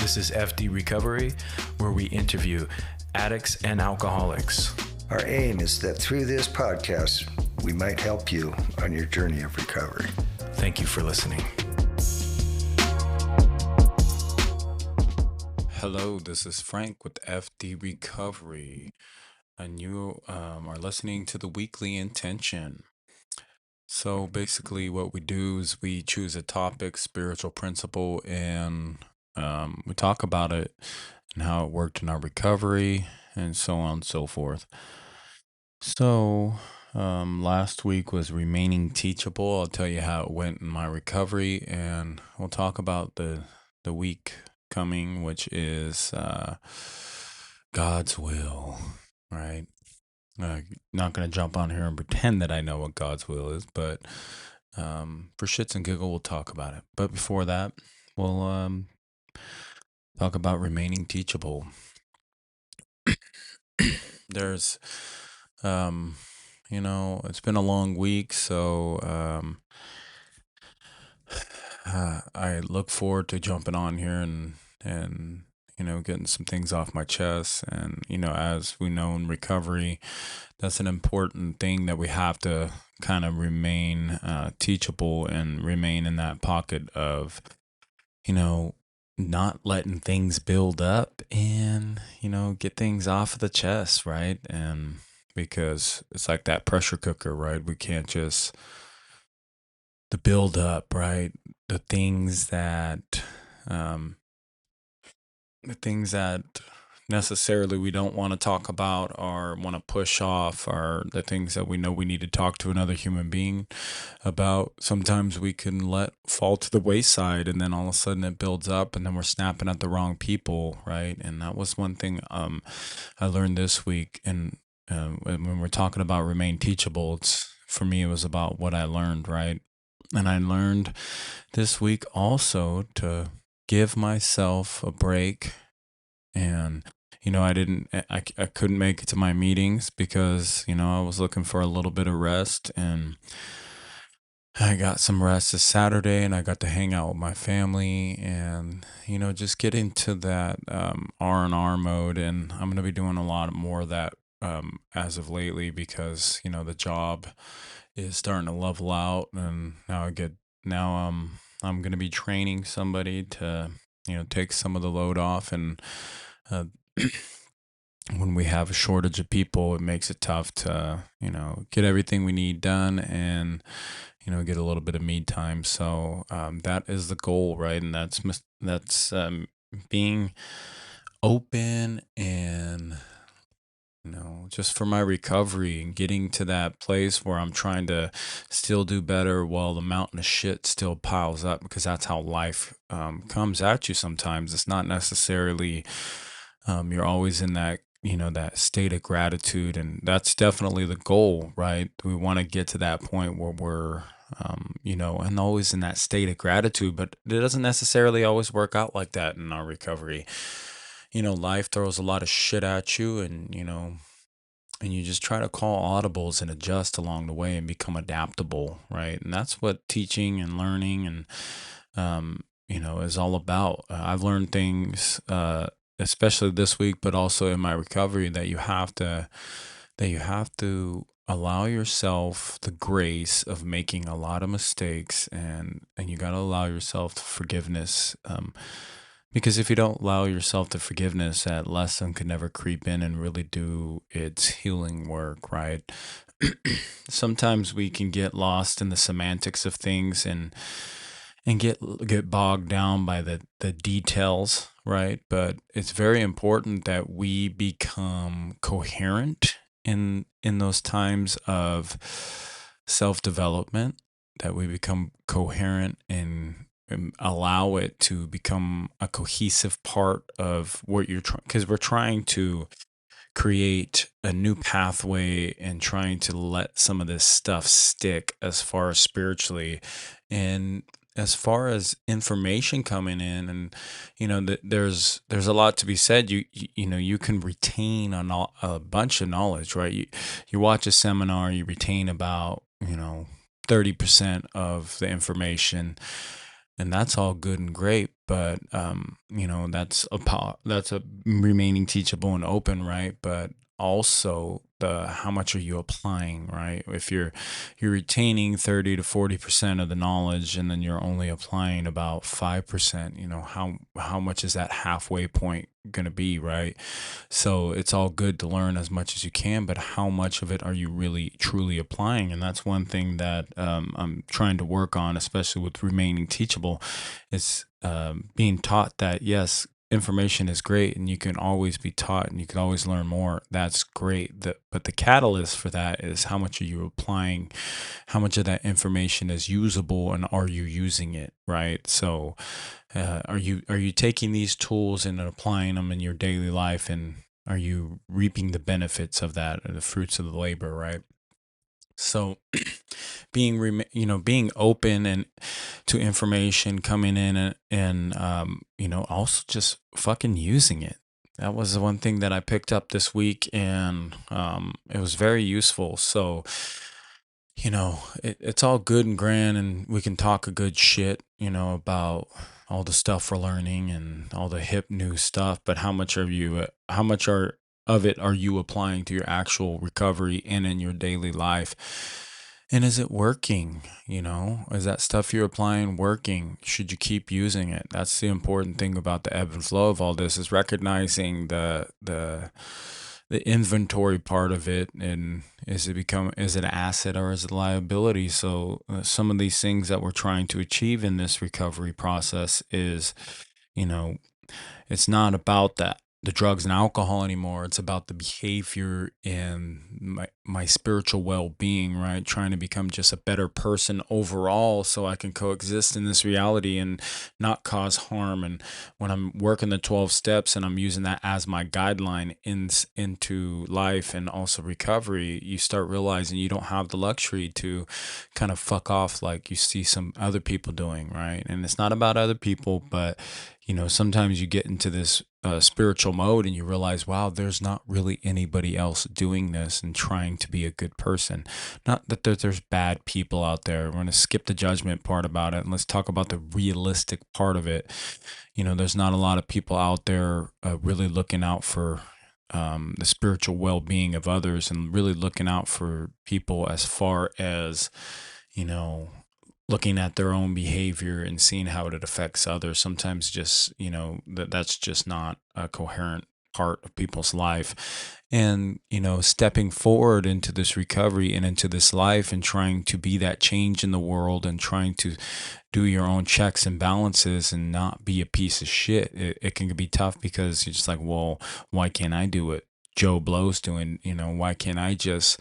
This is F.D. Recovery, where we interview addicts and alcoholics. Our aim is that through this podcast, we might help you on your journey of recovery. Thank you for listening. Hello, this is Frank with F.D. Recovery, and you are listening to the Weekly Intention. So basically what we do is we choose a topic, spiritual principle, and we talk about it and how it worked in our recovery and so on and so forth. So last week was remaining teachable. I'll tell you how it went in my recovery, and we'll talk about the week coming, which is God's will, right? Not going to jump on here and pretend that I know what God's will is, but for shits and giggle, we'll talk about it. But before that, we'll talk about remaining teachable. There's, it's been a long week, so I look forward to jumping on here and getting some things off my chest. And, as we know in recovery, that's an important thing that we have to kind of remain teachable and remain in that pocket of, not letting things build up and, get things off of the chest, right? And because it's like that pressure cooker, right? We can't just the build up, right? The things that necessarily we don't want to talk about or want to push off are the things that we know we need to talk to another human being about. Sometimes we can let fall to the wayside, and then all of a sudden it builds up, and then we're snapping at the wrong people, right? And that was one thing I learned this week. And when we're talking about remain teachable, for me it was about what I learned, right? And I learned this week also to give myself a break. And I couldn't make it to my meetings because I was looking for a little bit of rest, and I got some rest this Saturday, and I got to hang out with my family and just get into that R&R mode. And I'm going to be doing a lot more of that as of lately because the job is starting to level out, and I'm going to be training somebody to take some of the load off. And when we have a shortage of people, it makes it tough to get everything we need done and get a little bit of me time. So that is the goal, right? And that's being open and just for my recovery and getting to that place where I'm trying to still do better while the mountain of shit still piles up, because that's how life comes at you sometimes. It's not necessarily you're always in that that state of gratitude, and that's definitely the goal, right? We want to get to that point where we're and always in that state of gratitude, but it doesn't necessarily always work out like that in our recovery. Life throws a lot of shit at you, and you just try to call audibles and adjust along the way and become adaptable, right? And that's what teaching and learning and is all about. I've learned things especially this week, but also in my recovery, that you have to allow yourself the grace of making a lot of mistakes, and you got to allow yourself forgiveness, because if you don't allow yourself the forgiveness, that lesson could never creep in and really do its healing work, right? Sometimes we can get lost in the semantics of things and get bogged down by the details, right? But it's very important that we become coherent in those times of self-development, that we become coherent and allow it to become a cohesive part of what you're trying, because we're trying to create a new pathway and trying to let some of this stuff stick as far as spiritually and as far as information coming in. And there's a lot to be said. You can retain a bunch of knowledge, right? You watch a seminar, you retain about 30% of the information. and that's all good and great, but that's a remaining teachable and open, right? But also the how much are you applying, right? If you're retaining 30 to 40% of the knowledge and then you're only applying about 5%, how much is that halfway point going to be, right? So it's all good to learn as much as you can, but how much of it are you really truly applying? And that's one thing that I'm trying to work on, especially with remaining teachable, is being taught that yes, information is great and you can always be taught and you can always learn more. That's great. But the catalyst for that is how much are you applying? How much of that information is usable and are you using it, right? So are you taking these tools and applying them in your daily life, and are you reaping the benefits of that, or the fruits of the labor, right? So being open and to information coming in, and also just fucking using it. That was the one thing that I picked up this week, and it was very useful. So it's all good and grand, and we can talk a good shit, about all the stuff we're learning and all the hip new stuff. But how much are of it are you applying to your actual recovery and in your daily life? And is it working? Is that stuff you're applying working? Should you keep using it? That's the important thing about the ebb and flow of all this, is recognizing the inventory part of it, and is it an asset or is it a liability? So some of these things that we're trying to achieve in this recovery process is, you know it's not about the drugs and alcohol anymore. It's about the behavior and my spiritual well-being, right? Trying to become just a better person overall so I can coexist in this reality and not cause harm. And when I'm working the 12 steps and I'm using that as my guideline into life and also recovery, you start realizing you don't have the luxury to kind of fuck off like you see some other people doing, right? And it's not about other people, but sometimes you get into this spiritual mode and you realize, wow, there's not really anybody else doing this and trying to be a good person. Not that there's bad people out there. We're going to skip the judgment part about it and let's talk about the realistic part of it. There's not a lot of people out there really looking out for the spiritual well-being of others and really looking out for people as far as, you know, looking at their own behavior and seeing how it affects others. Sometimes just, that's just not a coherent part of people's life. And, stepping forward into this recovery and into this life and trying to be that change in the world and trying to do your own checks and balances and not be a piece of shit. It can be tough because you're just like, well, why can't I do it? Joe Blow's doing, why can't I just,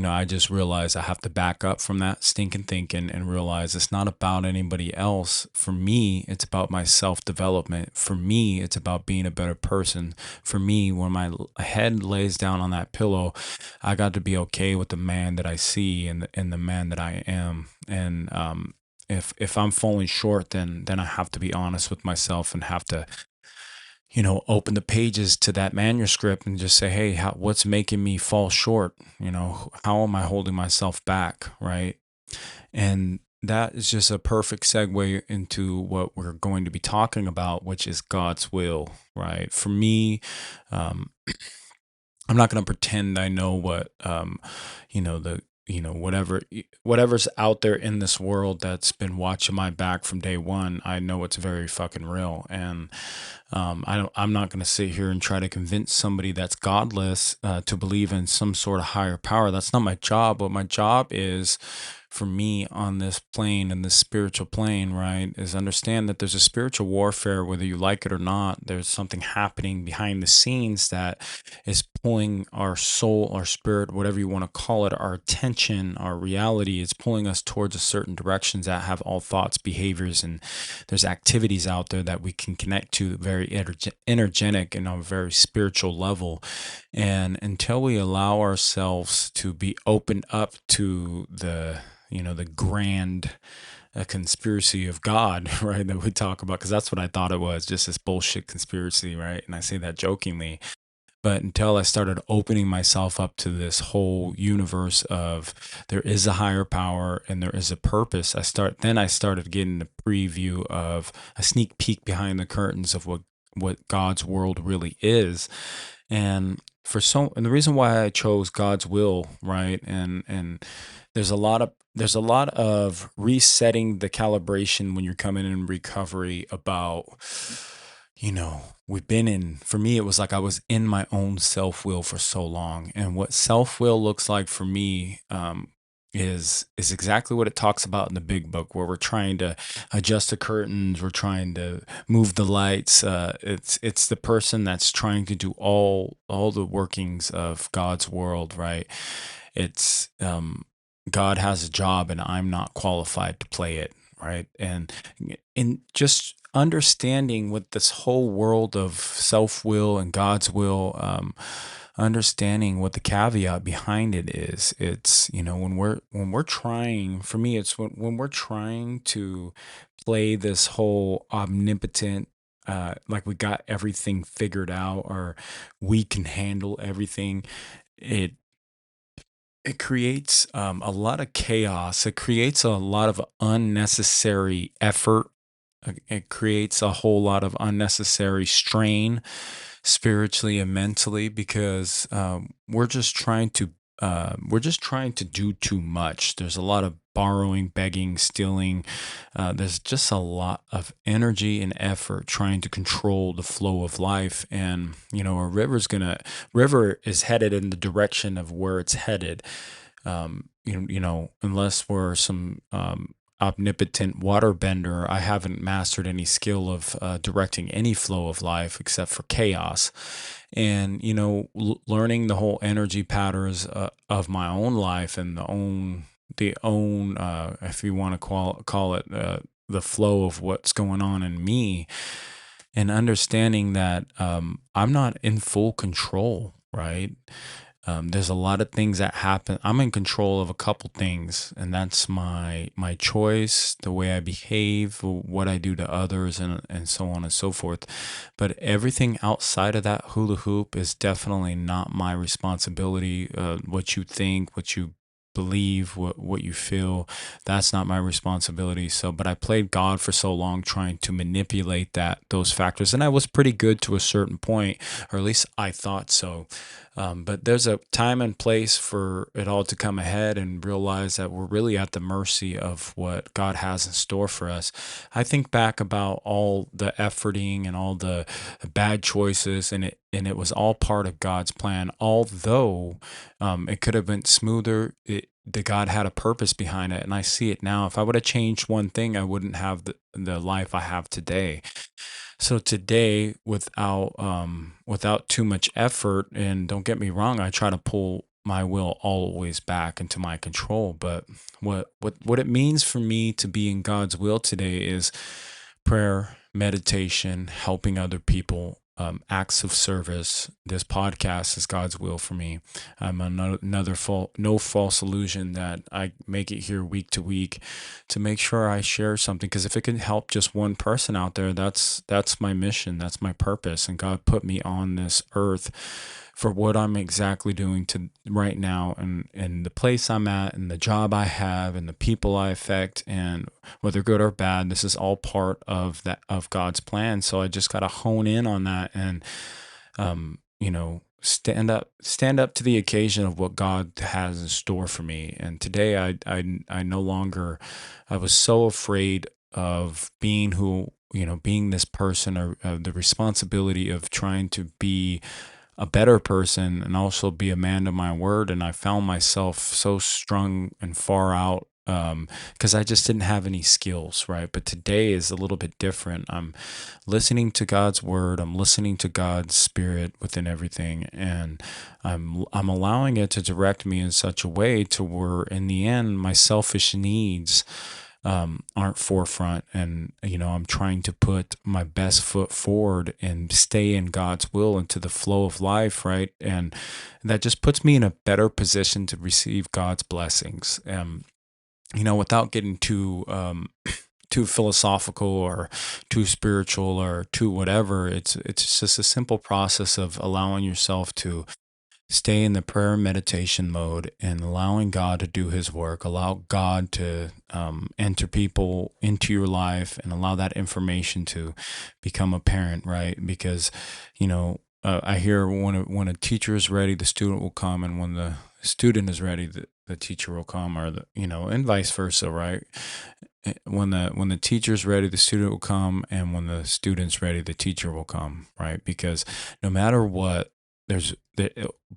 I just realized I have to back up from that stinking thinking and realize it's not about anybody else. For me, it's about my self-development. For me, it's about being a better person. For me, when my head lays down on that pillow, I got to be okay with the man that I see and the man that I am. And if I'm falling short, then I have to be honest with myself and have to open the pages to that manuscript and just say, hey, what's making me fall short? How am I holding myself back? Right. And that is just a perfect segue into what we're going to be talking about, which is God's will. Right. For me, I'm not going to pretend I know what, whatever's out there in this world that's been watching my back from day one. I know it's very fucking real. And I'm not going to sit here and try to convince somebody that's godless to believe in some sort of higher power. That's not my job. What my job is for me on this plane, and this spiritual plane, right, is understand that there's a spiritual warfare, whether you like it or not. There's something happening behind the scenes that is pulling our soul, our spirit, whatever you want to call it, our attention, our reality. It's pulling us towards a certain directions that have all thoughts, behaviors, and there's activities out there that we can connect to very energetic and on a very spiritual level. And until we allow ourselves to be opened up to the grand conspiracy of God, right, that we talk about, because that's what I thought it was, just this bullshit conspiracy, right? And I say that jokingly, But until I started opening myself up to this whole universe of there is a higher power and there is a purpose, I started getting a preview of a sneak peek behind the curtains of what God's world really is. And and the reason why I chose God's will, right? And there's a lot of resetting the calibration when you're coming in recovery about, we've been in, for me, it was like I was in my own self will for so long. And what self will looks like for me, is exactly what it talks about in the big book, where we're trying to adjust the curtains, we're trying to move the lights. It's the person that's trying to do all the workings of God's world, right? It's God has a job and I'm not qualified to play it, right? And in just understanding what this whole world of self will and God's will, understanding what the caveat behind it is. It's, when we're trying, for me, it's when we're trying to play this whole omnipotent, like we got everything figured out, or we can handle everything. It it creates a lot of chaos. It creates a lot of unnecessary effort. It creates a whole lot of unnecessary strain spiritually and mentally, because we're just trying to do too much. There's a lot of borrowing, begging, stealing. There's just a lot of energy and effort trying to control the flow of life. And river is headed in the direction of where it's headed. Unless we're some omnipotent waterbender, I haven't mastered any skill of directing any flow of life except for chaos. And learning the whole energy patterns of my own life, and the own if you want to call it, the flow of what's going on in me, and understanding that I'm not in full control, right? There's a lot of things that happen. I'm in control of a couple things, and that's my choice, the way I behave, what I do to others, and so on and so forth. But everything outside of that hula hoop is definitely not my responsibility. What you think, what you believe, what you feel, that's not my responsibility. So, but I played God for so long trying to manipulate those factors, and I was pretty good to a certain point, or at least I thought so. But there's a time and place for it all to come ahead, and realize that we're really at the mercy of what God has in store for us. I think back about all the efforting and all the bad choices, and it was all part of God's plan. Although it could have been smoother, the God had a purpose behind it, and I see it now. If I would have changed one thing, I wouldn't have the life I have today. So today, without too much effort, and don't get me wrong, I try to pull my will always back into my control. But what it means for me to be in God's will today is prayer, meditation, helping other people, acts of service. This podcast is God's will for me. I'm no false illusion that I make it here week to week to make sure I share something. Because if it can help just one person out there, that's my mission. That's my purpose. And God put me on this earth for what I'm exactly doing to right now, and the place I'm at, and the job I have, and the people I affect, and whether good or bad, this is all part of God's plan. So I just got to hone in on that, and stand up to the occasion of what God has in store for me. And today I no longer, I was so afraid of being being this person, or the responsibility of trying to be a better person and also be a man of my word. And I found myself so strung and far out, because I just didn't have any skills, right? But today is a little bit different. I'm listening to God's word. I'm listening to God's spirit within everything, and I'm allowing it to direct me in such a way to where, in the end, my selfish needs aren't forefront. And I'm trying to put my best foot forward and stay in God's will and to the flow of life, right? And that just puts me in a better position to receive God's blessings. Without getting too too philosophical or too spiritual or too whatever. It's just a simple process of allowing yourself to stay in the prayer and meditation mode and allowing God to do his work, allow God to enter people into your life and allow that information to become apparent, right? Because, I hear when a teacher is ready, the student will come, and when the student is ready, the teacher will come, or and vice versa, right? When the teacher's ready, the student will come, and when the student's ready, the teacher will come, right? Because no matter what,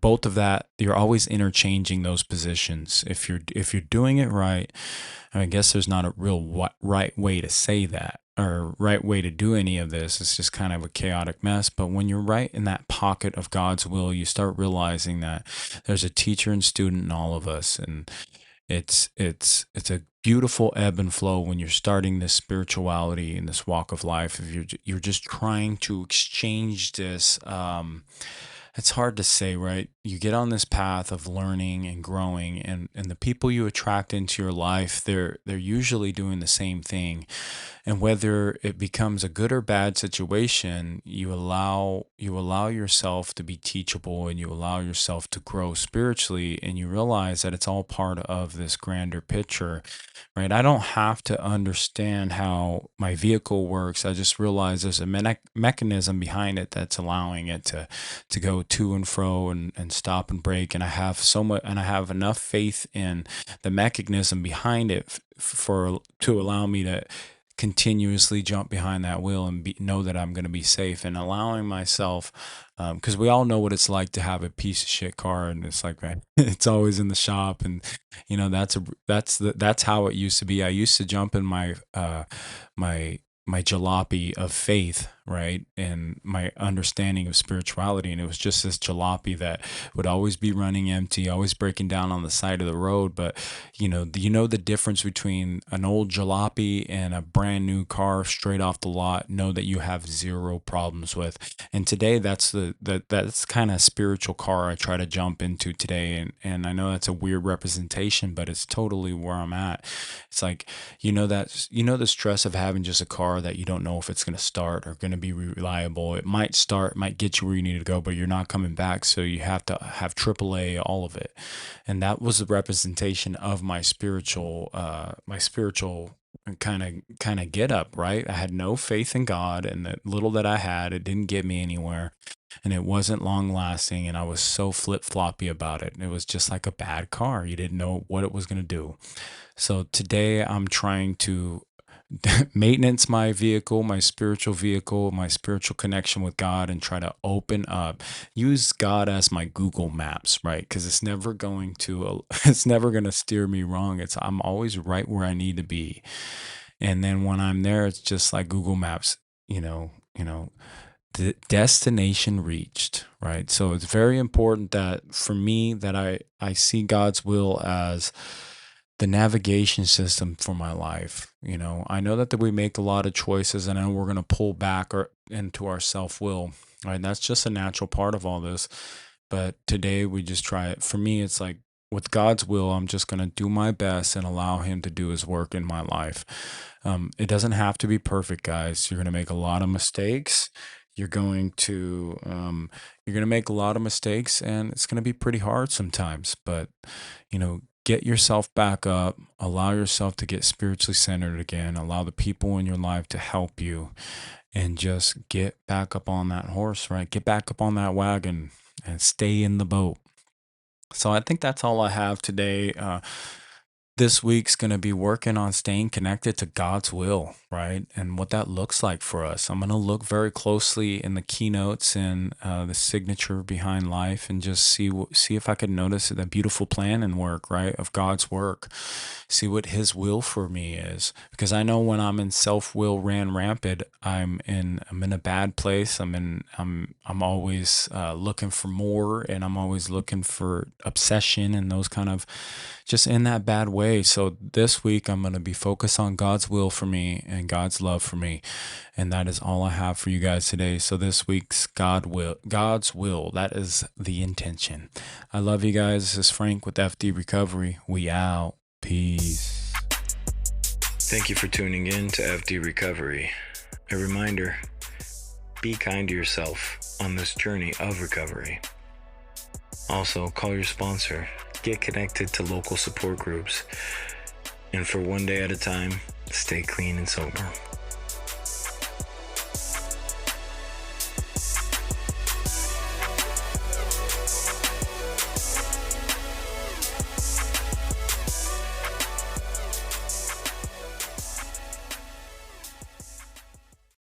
both of that, you're always interchanging those positions. If you're doing it right, I guess there's not a real right way to say that, or right way to do any of this. It's just kind of a chaotic mess. But when you're right in that pocket of God's will, you start realizing that there's a teacher and student in all of us, and it's a beautiful ebb and flow when you're starting this spirituality in this walk of life. If you're just trying to exchange this, it's hard to say, right? You get on this path of learning and growing, and the people you attract into your life, they're usually doing the same thing. And whether it becomes a good or bad situation, you allow yourself to be teachable, and you allow yourself to grow spiritually, and you realize that it's all part of this grander picture, right? I don't have to understand how my vehicle works. I just realize there's a mechanism behind it that's allowing it to go to and fro and stop and brake. And I have I have enough faith in the mechanism behind it to allow me to continuously jump behind that wheel and know that I'm going to be safe, and allowing myself, because we all know what it's like to have a piece of shit car, and it's like, man, it's always in the shop, and that's how it used to be. I used to jump in my my jalopy of faith, right? And my understanding of spirituality. And it was just this jalopy that would always be running empty, always breaking down on the side of the road. But, the difference between an old jalopy and a brand new car straight off the lot, know that you have zero problems with. And today, that's kind of spiritual car I try to jump into today. And I know that's a weird representation, but it's totally where I'm at. It's like, the stress of having just a car that you don't know if it's going to start or going to be reliable. It might start, might get you where you need to go, but you're not coming back. So you have to have AAA, all of it. And that was the representation of my spiritual kind of get up, right? I had no faith in God, and the little that I had, it didn't get me anywhere. And it wasn't long lasting, and I was so flip-floppy about it. It was just like a bad car. You didn't know what it was going to do. So today I'm trying to maintenance my vehicle, my spiritual connection with God, and try to open up, use God as my Google Maps, right? Because it's never going to steer me wrong. I'm always right where I need to be. And then when I'm there, it's just like Google Maps, the destination reached, right? So it's very important that for me, that I see God's will as the navigation system for my life. I know that we make a lot of choices, and I know we're going to pull back into our self-will, right? That's just a natural part of all this. But today we just try it. For me, it's like, with God's will, I'm just going to do my best and allow him to do his work in my life. It doesn't have to be perfect, guys. You're going to make a lot of mistakes. You're going to make a lot of mistakes, and it's going to be pretty hard sometimes. But, get yourself back up, allow yourself to get spiritually centered again, allow the people in your life to help you, and just get back up on that horse, right? Get back up on that wagon and stay in the boat. So I think that's all I have today. This week's going to be working on staying connected to God's will, right? And what that looks like for us. I'm going to look very closely in the keynotes and the signature behind life, and just see if I could notice the beautiful plan and work, right, of God's work. See what his will for me is. Because I know when I'm in self-will ran rampant, I'm in a bad place. I'm always looking for more, and I'm always looking for obsession and those kind of, just in that bad way. So this week I'm going to be focused on God's will for me and God's love for me. And that is all I have for you guys today. So this week's God's will, that is the intention. I love you guys. This is Frank with F.D. Recovery. We out. Peace. Thank you for tuning in to F.D. Recovery. A reminder, be kind to yourself on this journey of recovery. Also, call your sponsor, get connected to local support groups, and for one day at a time, stay clean and sober.